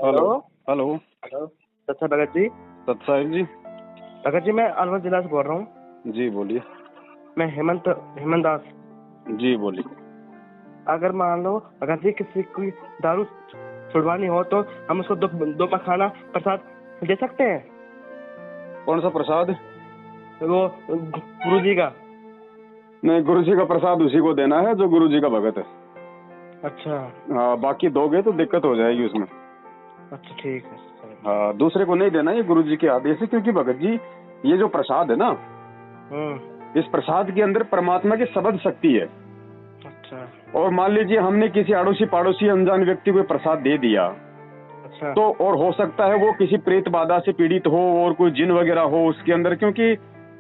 Hello hello hello सत्सा Bhagat ji. सत्साहिब जी। भगत जी मैं अलवर जिला से बोल रहा हूँ। जी बोलिए। मैं हेमंत दास। जी बोलिए। अगर मान लो भगत जी किसी की दारू छुड़वानी हो तो हम उसको दो मखाना प्रसाद दे सकते हैं। कौन सा प्रसाद? वो गुरु जी का। नहीं, गुरु जी का प्रसाद उसी को देना है जो गुरु जी का भगत है। अच्छा। हाँ, बाकी दोगे तो दिक्कत हो जाएगी उसमें। अच्छा ठीक है। हाँ, दूसरे को नहीं देना, ये गुरु जी के आदेश है। क्योंकि भगत जी ये जो प्रसाद है ना, इस प्रसाद के अंदर परमात्मा की शब्द शक्ति है। अच्छा। और मान लीजिए हमने किसी अड़ोसी पड़ोसी अनजान व्यक्ति को प्रसाद दे दिया। अच्छा। तो और हो सकता है वो किसी प्रेत बाधा से पीड़ित हो और कोई जिन वगैरह हो उसके अंदर, क्योंकि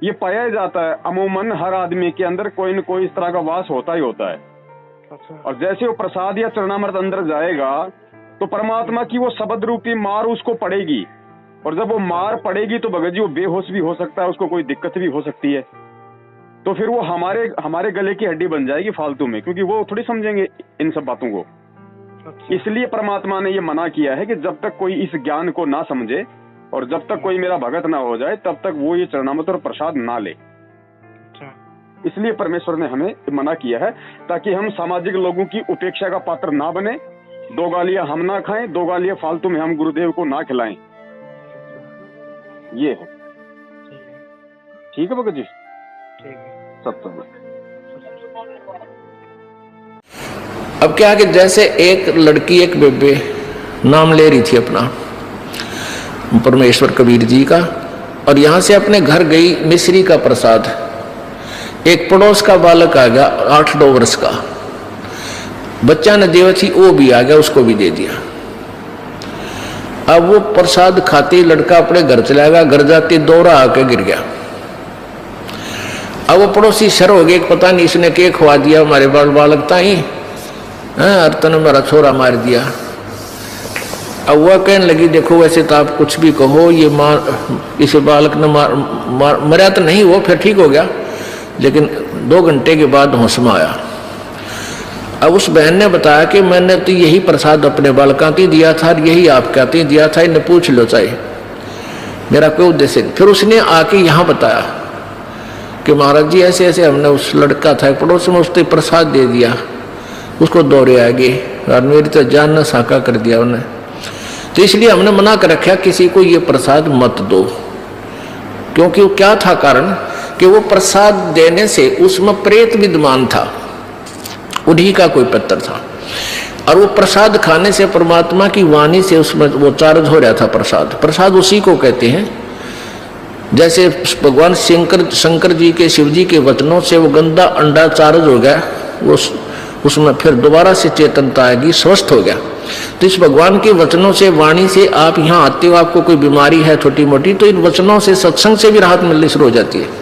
ये पाया जाता है अमूमन हर आदमी के अंदर कोई न कोई इस तरह का वास होता ही होता है। अच्छा। और जैसे वो प्रसाद या चरणामृत अंदर जाएगा तो परमात्मा की वो शब्द रूपी मार उसको पड़ेगी। और जब वो मार पड़ेगी तो भगत जी वो बेहोश भी हो सकता है, उसको कोई दिक्कत भी हो सकती है। तो फिर वो हमारे गले की हड्डी बन जाएगी फालतू में, क्योंकि वो थोड़ी समझेंगे इन सब बातों को। अच्छा। इसलिए परमात्मा ने ये मना किया है कि जब तक कोई इस ज्ञान को ना समझे और जब तक कोई मेरा भगत ना हो जाए तब तक वो ये चरणामृत और प्रसाद ना ले। अच्छा। इसलिए परमेश्वर ने हमें मना किया है, ताकि हम सामाजिक लोगों की उपेक्षा का पात्र ना बने। दो गालियां हम ना खाएं, दो गालियां फालतू में हम गुरुदेव को ना खिलाएं। ये है। ठीक है भगत जी। ठीक है। सत्संग। अब क्या कि जैसे एक लड़की एक बेबे नाम ले रही थी अपना परमेश्वर कबीर जी का, और यहां से अपने घर गई मिश्री का प्रसाद। एक पड़ोस का बालक आ गया 8-9 वर्ष का, बच्चा ने देव थी वो भी आ गया, उसको भी दे दिया। अब वो प्रसाद खाते ही लड़का अपने घर चला गया, घर जाते दौरा आके गिर गया। अब वो पड़ोसी शर हो गए, पता नहीं इसने क्या खवा दिया हमारे बालक ताई, तने मेरा छोरा मार दिया। अब वह कहने लगी देखो वैसे तो आप कुछ भी कहो, ये इस बालक ने मरा तो नहीं, वो फिर ठीक हो गया, लेकिन 2 घंटे के बाद होश में आया। अब उस बहन ने बताया कि मैंने तो यही प्रसाद अपने बालकों को दिया था, यही आप कहते हैं दिया था, इन्हें पूछ लो चाहिए मेरा कोई उद्देश्य। फिर उसने आके यहाँ बताया कि महाराज जी ऐसे ऐसे हमने उस लड़का था पड़ोस में, उसने प्रसाद दे दिया, उसको दौरे आ गए और मेरी तो जान न साका कर दिया उन्हें। तो इसलिए हमने मना कर रखा किसी को ये प्रसाद मत दो। क्योंकि वो क्या था कारण कि वो प्रसाद देने से उसमें प्रेत विद्यमान था, उन्हीं का कोई पत्थर था, और वो प्रसाद खाने से परमात्मा की वाणी से उसमें वो चार्ज हो रहा था। प्रसाद उसी को कहते हैं। जैसे भगवान शंकर जी के शिव जी के वचनों से वो गंदा अंडा चार्ज हो गया, वो उसमें फिर दोबारा से चेतनता आएगी, स्वस्थ हो गया। तो इस भगवान के वचनों से वाणी से आप यहाँ आते हो, आपको कोई बीमारी है छोटी मोटी, तो इन वचनों से सत्संग से भी राहत मिलनी शुरू हो जाती है।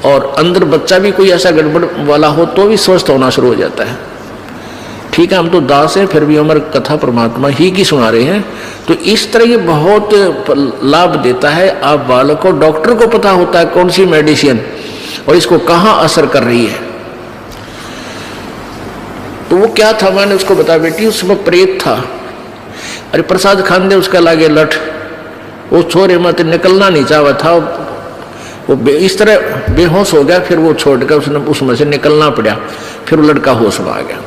और अंदर बच्चा भी कोई ऐसा गड़बड़ वाला हो तो भी स्वस्थ होना शुरू हो जाता है। ठीक है, हम तो दास हैं, फिर भी हमारी कथा परमात्मा ही की सुना रहे हैं। तो इस तरह ये बहुत लाभ देता है। आप बालक को, डॉक्टर को पता होता है कौन सी मेडिसिन और इसको कहाँ असर कर रही है। तो वो क्या था, मैंने उसको बताया बेटी उसमें प्रेत था। अरे प्रसाद खान दे उसका लागे लठ, वो छोरे मत निकलना नहीं चाहा था, वो इस तरह बेहोश हो गया। फिर वो छोड़कर उसमें से निकलना पड़ा, फिर वो लड़का होश में आ गया।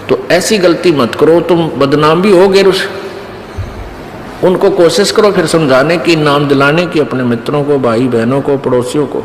तो ऐसी गलती मत करो, तुम बदनाम भी होगे। उनको कोशिश करो फिर समझाने की, नाम दिलाने की अपने मित्रों को, भाई बहनों को, पड़ोसियों को।